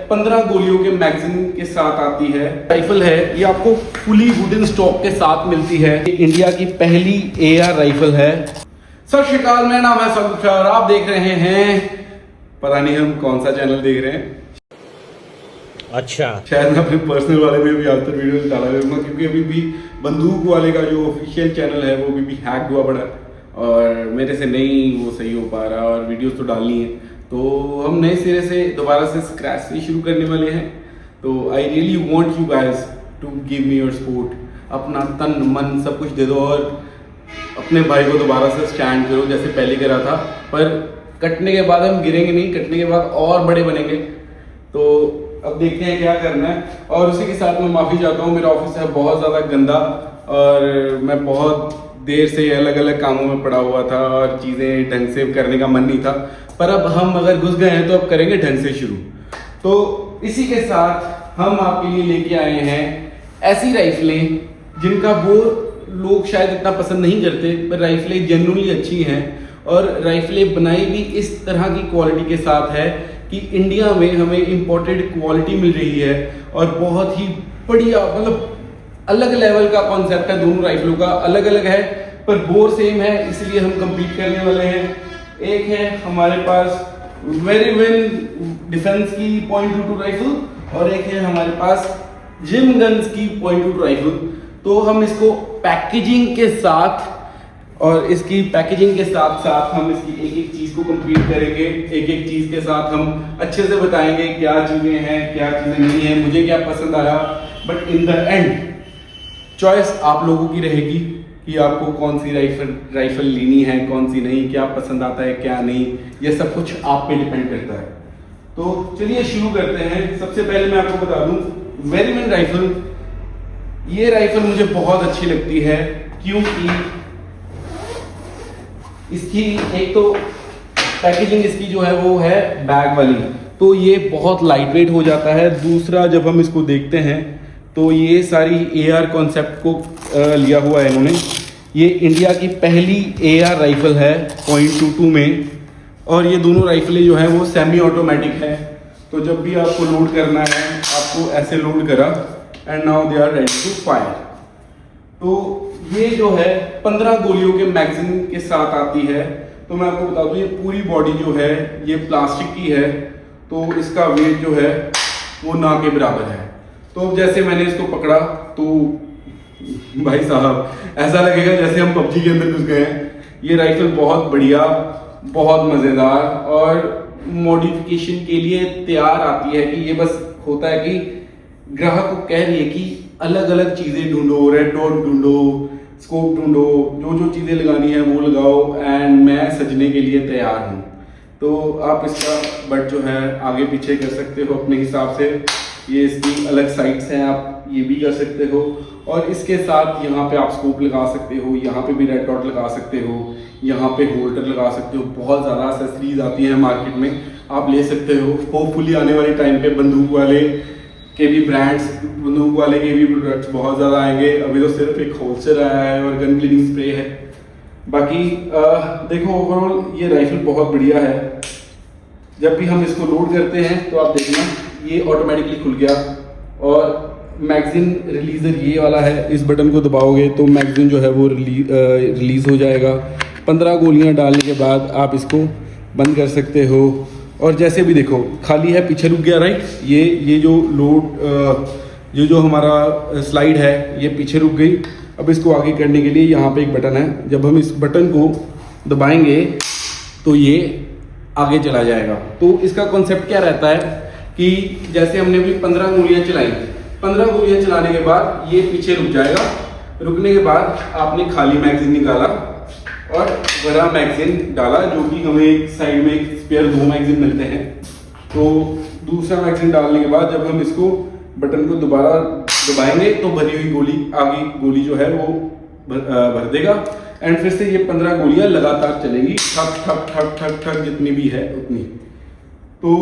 15 गोलियों के मैगजीन के साथ आती है। राइफल है ये आपको फुली वुडन स्टॉक के साथ मिलती है। इंडिया की पहली AR राइफल है। सत श्री अकाल, मेरा नाम है सौरभ और आप देख रहे हैं, पता नहीं हम कौन सा चैनल देख रहे हैं। अच्छा, शायद मैं अपने पर्सनल वाले में भी आज तक वीडियो डाला करूँगा, क्योंकि अभी भी बंदूक वाले का जो ऑफिशियल चैनल है वो भी हैक हुआ पड़ा है और मेरे से नहीं वो सही हो पा रहा और वीडियोस तो डालनी है, तो हम नए सिरे से दोबारा से स्क्रैच से शुरू करने वाले हैं। तो I really want you guys to give me your support, अपना तन मन सब कुछ दे दो और अपने भाई को दोबारा से स्टैंड करो जैसे पहले करा था। पर कटने के बाद हम गिरेंगे नहीं, कटने के बाद और बड़े बनेंगे। तो अब देखते हैं क्या करना है। और उसी के साथ मैं माफ़ी चाहता हूँ, मेरा ऑफिस है बहुत ज़्यादा गंदा और मैं बहुत देर से अलग अलग कामों में पड़ा हुआ था और चीज़ें ढंग से करने का मन नहीं था। पर अब हम अगर घुस गए हैं तो अब करेंगे ढंग से शुरू। तो इसी के साथ हम आपके लिए लेके आए हैं ऐसी राइफलें जिनका वो लोग शायद इतना पसंद नहीं करते, पर राइफलें जेन्युइनली अच्छी हैं और राइफलें बनाई भी इस तरह की क्वालिटी के साथ है कि इंडिया में हमें इम्पोर्टेड क्वालिटी मिल रही है और बहुत ही बढ़िया, मतलब अलग लेवल का कॉन्सेप्ट है। दोनों राइफलों का अलग अलग है पर बोर सेम है, इसलिए हम कंपीट करने वाले हैं। एक है हमारे पास वेरी वेल डिफेंस की .22 राइफल और एक है हमारे पास जिम गन्स की .22 राइफल। तो हम इसको पैकेजिंग के साथ और इसकी पैकेजिंग के साथ साथ हम इसकी एक एक चीज़ को कंप्लीट करेंगे। एक एक चीज़ के साथ हम अच्छे से बताएंगे क्या चीज़ें हैं क्या चीज़ें नहीं हैं, मुझे क्या पसंद आया। But in the end choice आप लोगों की रहेगी कि आपको कौन सी राइफल लेनी है, कौन सी नहीं, क्या पसंद आता है क्या नहीं, ये सब कुछ आप पे डिपेंड करता है। तो चलिए शुरू करते हैं। सबसे पहले मैं आपको बता दूं, वेरीमैन राइफल, ये राइफल मुझे बहुत अच्छी लगती है क्योंकि इसकी एक तो पैकेजिंग इसकी जो है वो है बैग वाली, तो ये बहुत लाइट वेट हो जाता है। दूसरा जब हम इसको देखते हैं तो ये सारी AR कॉन्सेप्ट को लिया हुआ है इन्होंने। ये इंडिया की पहली AR राइफल है .22 में और ये दोनों राइफलें जो हैं वो सेमी ऑटोमेटिक है। तो जब भी आपको लोड करना है आपको ऐसे लोड करा and now they are ready to fire. तो ये जो है 15 गोलियों के मैगजीन के साथ आती है। तो मैं आपको बता दूं ये पूरी बॉडी जो है ये प्लास्टिक की है, तो इसका वेट जो है वो ना के बराबर है। तो जैसे मैंने इसको पकड़ा तो भाई साहब ऐसा लगेगा जैसे हम PUBG के अंदर घुस गए हैं। ये राइफल बहुत बढ़िया, बहुत मज़ेदार और मॉडिफिकेशन के लिए तैयार आती है कि ये बस होता है कि ग्राहक को कह रही है कि अलग अलग चीज़ें ढूंढो, रेड डॉट ढूंढो, स्कोप ढूंढो, जो जो चीज़ें लगानी है वो लगाओ एंड मैं सजने के लिए तैयार हूँ। तो आप इसका बट जो है आगे पीछे कर सकते हो अपने हिसाब से। ये इसकी अलग साइड्स हैं, आप ये भी कर सकते हो और इसके साथ यहाँ पे आप स्कोप लगा सकते हो, यहाँ पे भी रेड डॉट लगा सकते हो, यहाँ पे होल्डर लगा सकते हो। बहुत ज़्यादा एक्सेसरीज आती हैं मार्केट में, आप ले सकते हो। होपफुली आने वाले टाइम पे बंदूक वाले के भी ब्रांड्स, बंदूक वाले के भी प्रोडक्ट्स बहुत ज़्यादा आएंगे। अभी तो सिर्फ एक होल्स्टर आया है और गन क्लीनिंग स्प्रे है। बाकी देखो ओवरऑल ये राइफल बहुत बढ़िया है। जब भी हम इसको लोड करते हैं तो आप देखना ये ऑटोमेटिकली खुल गया और मैगजीन रिलीज़र ये वाला है, इस बटन को दबाओगे तो मैगजीन जो है वो रिलीज़ हो जाएगा। 15 गोलियां डालने के बाद आप इसको बंद कर सकते हो और जैसे भी देखो खाली है, पीछे रुक गया राइट। ये जो लोड ये जो हमारा स्लाइड है ये पीछे रुक गई। अब इसको आगे करने के लिए यहाँ पे एक बटन है, जब हम इस बटन को दबाएंगे तो ये आगे चला जाएगा। तो इसका कॉन्सेप्ट क्या रहता है कि जैसे हमने अभी 15 गोलियां चलाई, 15 गोलियां चलाने के बाद ये पीछे रुक जाएगा। रुकने के बाद आपने खाली मैगजीन निकाला और बड़ा मैगजीन डाला, जो कि हमें एक साइड में एक स्पेयर 2 मैगजीन मिलते हैं। तो दूसरा मैगजीन डालने के बाद जब हम इसको बटन को दोबारा दबाएंगे तो भरी हुई गोली आगे गोली जो है वो भर देगा एंड फिर से ये 15 गोलियां लगातार चलेंगी, ठक ठक ठक ठक ठक जितनी भी है उतनी। तो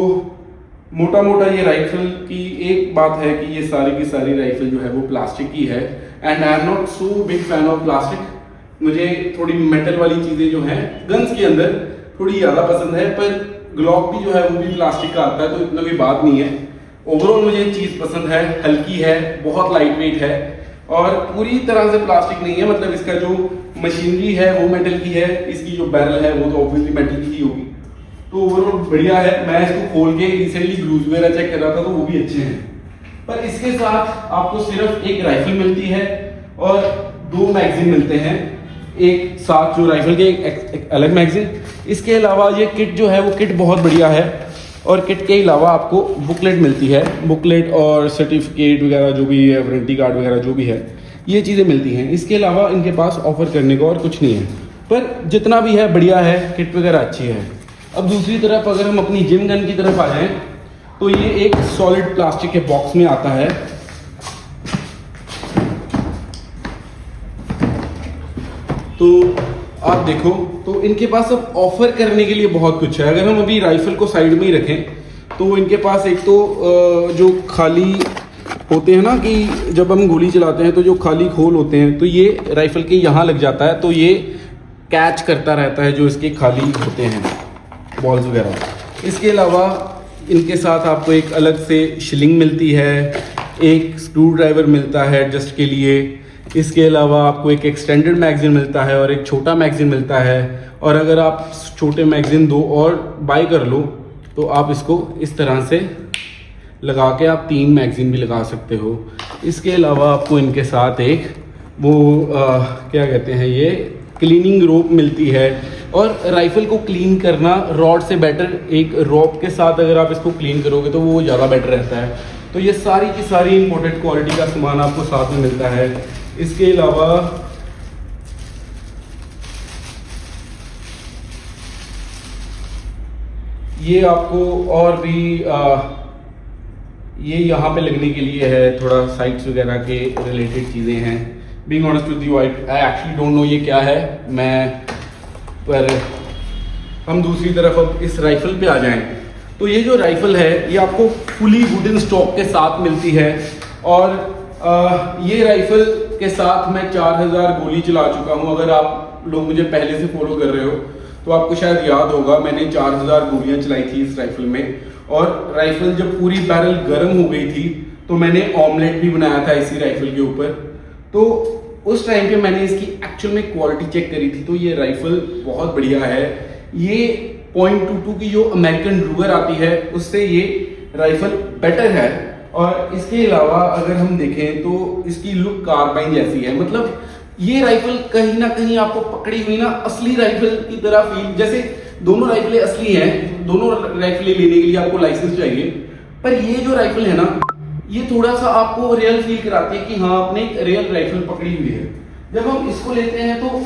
मोटा मोटा ये राइफल की एक बात है कि ये सारी की सारी राइफल जो है वो प्लास्टिक की है and I am not so big fan of plastic. मुझे थोड़ी मेटल वाली चीज़ें जो हैं गन्स के अंदर थोड़ी ज़्यादा पसंद है, पर ग्लॉक भी जो है वो भी प्लास्टिक का आता है तो इतना कोई बात नहीं है। ओवरऑल मुझे चीज़ पसंद है, हल्की है, बहुत लाइट वेट है और पूरी तरह से प्लास्टिक नहीं है, मतलब इसका जो मशीनरी है वो मेटल की है, इसकी जो बैरल है वो तो ऑब्वियसली मेटल की ही होगी। तो ओवरऑल बढ़िया है। मैं इसको खोल के रिसेंटली ग्लूज वगैरह चेक कर रहा था तो वो भी अच्छे हैं। पर इसके साथ आपको सिर्फ एक राइफल मिलती है और 2 मैगजीन मिलते हैं, एक साथ जो राइफल के एक अलग मैगजीन। इसके अलावा ये किट जो है वो किट बहुत बढ़िया है और किट के अलावा आपको बुकलेट मिलती है, बुकलेट और सर्टिफिकेट वगैरह जो भी है, वारंटी कार्ड वगैरह जो भी है, ये चीज़ें मिलती हैं। इसके अलावा इनके पास ऑफर करने को और कुछ नहीं है, पर जितना भी है बढ़िया है, किट वगैरह अच्छी है। अब दूसरी तरफ अगर हम अपनी जिम गन की तरफ आ जाएं तो ये एक सॉलिड प्लास्टिक के बॉक्स में आता है। तो आप देखो तो इनके पास अब ऑफर करने के लिए बहुत कुछ है। अगर हम अभी राइफल को साइड में ही रखें तो इनके पास एक तो जो खाली होते हैं ना कि जब हम गोली चलाते हैं तो जो खाली खोल होते हैं तो ये राइफल के यहाँ लग जाता है, तो ये कैच करता रहता है जो इसके खाली होते हैं बॉल्स वगैरह। इसके अलावा इनके साथ आपको एक अलग से शिलिंग मिलती है, एक स्क्रू ड्राइवर मिलता है एडजस्ट के लिए। इसके अलावा आपको एक एक्सटेंडेड मैगजीन मिलता है और एक छोटा मैगजीन मिलता है। और अगर आप छोटे मैगजीन 2 और बाय कर लो तो आप इसको इस तरह से लगा के आप 3 मैगजीन भी लगा सकते हो। इसके अलावा आपको इनके साथ एक वो क्या कहते हैं, ये क्लीनिंग रोप मिलती है। और राइफल को क्लीन करना रॉड से बेटर एक रोप के साथ अगर आप इसको क्लीन करोगे तो वो ज़्यादा बेटर रहता है। तो ये सारी की सारी इंपोर्टेड क्वालिटी का सामान आपको साथ में मिलता है। इसके अलावा ये आपको और भी ये यहाँ पे लगने के लिए है, थोड़ा साइट्स वगैरह के रिलेटेड चीज़ें हैं। Being honest with you I actually don't know ये क्या है पर हम दूसरी तरफ अब इस राइफल पे आ जाएं तो ये जो राइफल है ये आपको फुली वुडन स्टॉक के साथ मिलती है। और ये राइफल के साथ मैं 4000 गोली चला चुका हूँ। अगर आप लोग मुझे पहले से फॉलो कर रहे हो तो आपको शायद याद होगा मैंने 4000 गोलियां चलाई थी इस राइफल में। और राइफल जब पूरी बैरल गर्म हो गई थी तो मैंने ऑमलेट भी बनाया था इसी राइफल के ऊपर। तो उस टाइम पे मैंने इसकी एक्चुअल में क्वालिटी चेक करी थी तो ये राइफल बहुत बढ़िया है। ये .22 की जो अमेरिकन रूगर आती है उससे ये राइफल बेटर है। और इसके अलावा अगर हम देखें तो इसकी लुक कार्बाइन जैसी है, मतलब ये राइफल कहीं ना कहीं आपको पकड़ी हुई ना असली राइफल की तरह फील, जैसे दोनों राइफलें असली हैं, दोनों राइफलें लेने के लिए आपको लाइसेंस चाहिए, पर ये जो राइफल है ना ये थोड़ा सा आपको रियल फील कराती है कि हाँ आपने एक रियल राइफल पकड़ी हुई है। जब हम इसको लेते हैं तो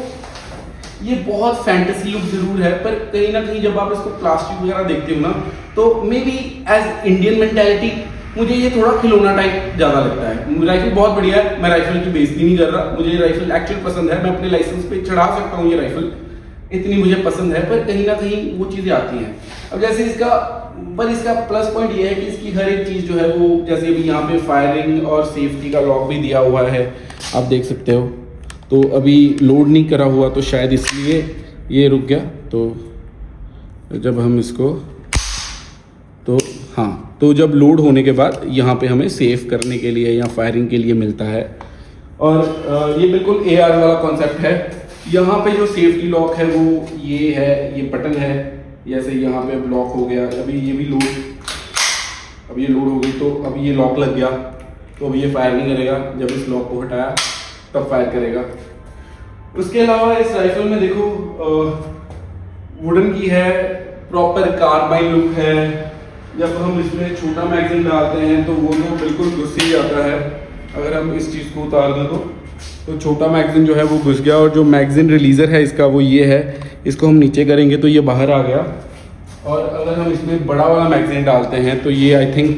ये बहुत फैंटेसी लुक जरूर है, पर कहीं ना कहीं जब आप इसको प्लास्टिक वगैरह देखते हो ना तो maybe as Indian mentality मुझे ये थोड़ा खिलौना टाइप ज़्यादा लगता है। राइफल बहुत बढ़िया है, मैं राइफल की बेइज्जती नहीं कर रहा, मुझे राइफल एक्चुअल पसंद है, मैं अपने लाइसेंस पे चढ़ा सकता हूँ ये राइफल, इतनी मुझे पसंद है। पर कहीं ना कहीं वो चीज़ें आती हैं। अब जैसे इसका प्लस पॉइंट ये है कि इसकी हर एक चीज़ जो है वो, जैसे अभी यहाँ पे फायरिंग और सेफ्टी का लॉक भी दिया हुआ है, आप देख सकते हो। तो अभी लोड नहीं करा हुआ तो शायद इसलिए ये रुक गया। तो जब हम इसको तो हाँ, तो जब लोड होने के बाद यहाँ पे हमें सेव करने के लिए या फायरिंग के लिए मिलता है। और ये बिल्कुल AR वाला कॉन्सेप्ट है। यहाँ पे जो सेफ्टी लॉक है वो ये है, ये बटन है, जैसे यहाँ पे अब लॉक हो गया, अभी ये भी लोड, अब ये लोड हो गई तो अभी ये लॉक लग गया तो अभी ये फायर नहीं करेगा, जब इस लॉक को हटाया तब फायर करेगा। उसके अलावा इस राइफल में देखो वुडन की है, प्रॉपर कार्बाइन लुक है। जब हम इसमें छोटा मैगजीन डालते हैं तो वो तो बिल्कुल घुस ही जाता है। अगर हम इस चीज़ को उतार दें तो छोटा मैगजीन जो है वो घुस गया। और जो मैगजीन रिलीज़र है इसका वो ये है, इसको हम नीचे करेंगे तो ये बाहर आ गया। और अगर हम इसमें बड़ा वाला मैगजीन डालते हैं तो ये आई थिंक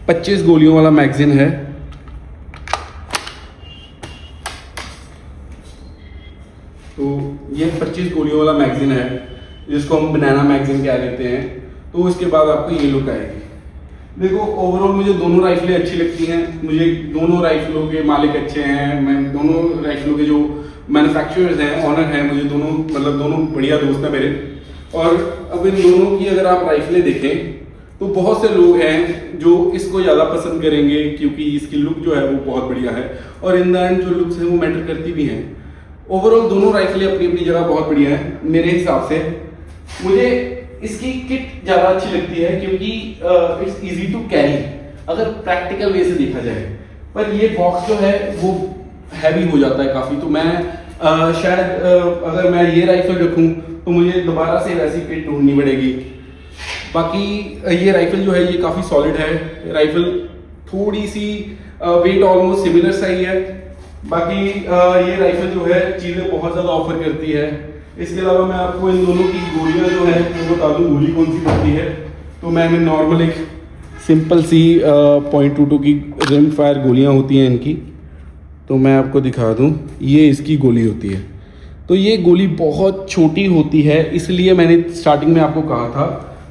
25 गोलियों वाला मैगजीन है। तो ये 25 गोलियों वाला मैगजीन है जिसको हम बनाना मैगजीन कह देते हैं। तो उसके बाद आपको ये लुक आएगी। देखो ओवरऑल मुझे दोनों राइफलें अच्छी लगती हैं, मुझे दोनों राइफलों के मालिक अच्छे हैं, मैं दोनों राइफलों के जो मैन्युफैक्चरर्स हैं, ऑनर हैं, मुझे दोनों मतलब दोनों बढ़िया दोस्त हैं मेरे। और अब इन दोनों की अगर आप राइफलें देखें तो बहुत से लोग हैं जो इसको ज़्यादा पसंद करेंगे क्योंकि इसकी लुक जो है वो बहुत बढ़िया है, और इन द एंड जो लुक्स है वो मैटर करती भी हैं। ओवरऑल दोनों राइफलें अपनी अपनी जगह बहुत बढ़िया हैं मेरे हिसाब से। मुझे इसकी किट ज़्यादा अच्छी लगती है क्योंकि इट्स इजी टू कैरी अगर प्रैक्टिकल वे से देखा जाए, पर ये बॉक्स जो है वो हैवी हो जाता है काफ़ी। तो मैं शायद अगर मैं ये राइफल रखूं तो मुझे दोबारा से वैसी किट ढूंढनी पड़ेगी। बाकी ये राइफल जो है ये काफ़ी सॉलिड है। राइफल थोड़ी सी वेट ऑलमोस्ट सिमिलर सा ही है। बाकी ये राइफल जो है चीज़ें बहुत ज़्यादा ऑफर करती है। इसके अलावा मैं आपको इन दोनों की गोलियां जो है वो बता दूं गोली कौन सी पड़ती है। तो मैंने नॉर्मल एक सिंपल सी .22 की रिम फायर गोलियां होती हैं इनकी, तो मैं आपको दिखा दूं, ये इसकी गोली होती है। तो ये गोली बहुत छोटी होती है, इसलिए मैंने स्टार्टिंग में आपको कहा था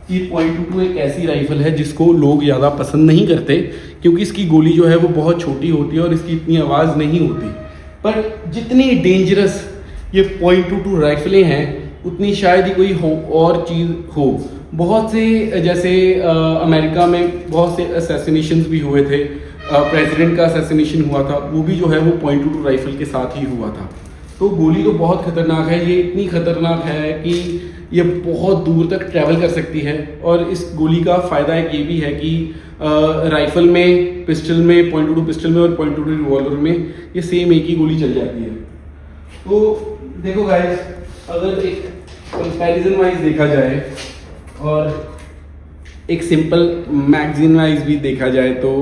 कि .22 एक ऐसी राइफल है जिसको लोग ज़्यादा पसंद नहीं करते क्योंकि इसकी गोली जो है वो बहुत छोटी होती है और इसकी इतनी आवाज़ नहीं होती। पर जितनी डेंजरस ये .22 राइफलें हैं उतनी शायद ही कोई और चीज़ हो। बहुत से जैसे अमेरिका में बहुत से असैसिनेशंस भी हुए थे, प्रेसिडेंट का असैसिनेशन हुआ था, वो भी जो है वो .22 राइफल के साथ ही हुआ था। तो गोली तो बहुत खतरनाक है, ये इतनी खतरनाक है कि ये बहुत दूर तक ट्रैवल कर सकती है। और इस गोली का फ़ायदा एक ये भी है कि राइफल में, पिस्टल में, .22 पिस्टल में और .22 रिवॉल्वर में ये सेम एक ही गोली चल जाती है। तो देखो गाइस, अगर एक कंपैरिजन वाइज देखा जाए और एक सिंपल मैगजीन वाइज भी देखा जाए तो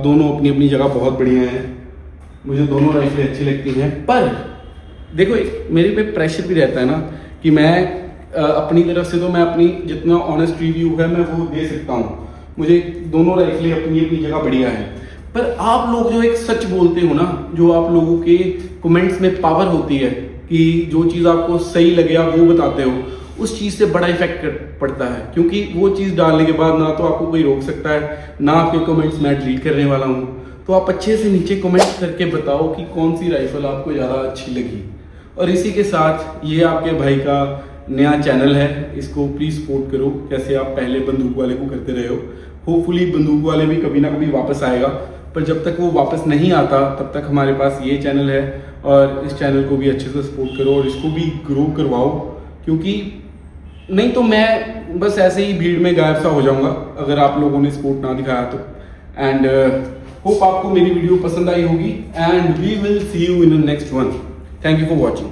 दोनों अपनी अपनी जगह बहुत बढ़िया हैं। मुझे दोनों राइफलें अच्छी लगती हैं, पर देखो मेरे पे प्रेशर भी रहता है ना कि मैं अपनी तरफ से तो मैं अपनी जितना ऑनेस्ट रिव्यू है मैं वो दे सकता हूँ। मुझे दोनों राइफलें अपनी अपनी जगह बढ़िया है, पर आप लोग जो एक सच बोलते हो ना, जो आप लोगों के कमेंट्स में पावर होती है कि जो चीज़ आपको सही लगे आप वो बताते हो, उस चीज़ से बड़ा इफेक्ट पड़ता है। क्योंकि वो चीज़ डालने के बाद ना तो आपको कोई रोक सकता है, ना आपके कमेंट्स मैं डिलीट करने वाला हूँ। तो आप अच्छे से नीचे कमेंट करके बताओ कि कौन सी राइफल आपको ज़्यादा अच्छी लगी। और इसी के साथ ये आपके भाई का नया चैनल है, इसको प्लीज़ सपोर्ट करो जैसे आप पहले बंदूक वाले को करते रहे हो। होपफुली बंदूक वाले भी कभी ना कभी वापस आएगा, पर जब तक वो वापस नहीं आता तब तक हमारे पास ये चैनल है। और इस चैनल को भी अच्छे से सपोर्ट करो और इसको भी ग्रो करवाओ, क्योंकि नहीं तो मैं बस ऐसे ही भीड़ में गायब सा हो जाऊंगा अगर आप लोगों ने सपोर्ट ना दिखाया तो। एंड होप आपको मेरी वीडियो पसंद आई होगी, and we will see you in the next one. Thank you for watching.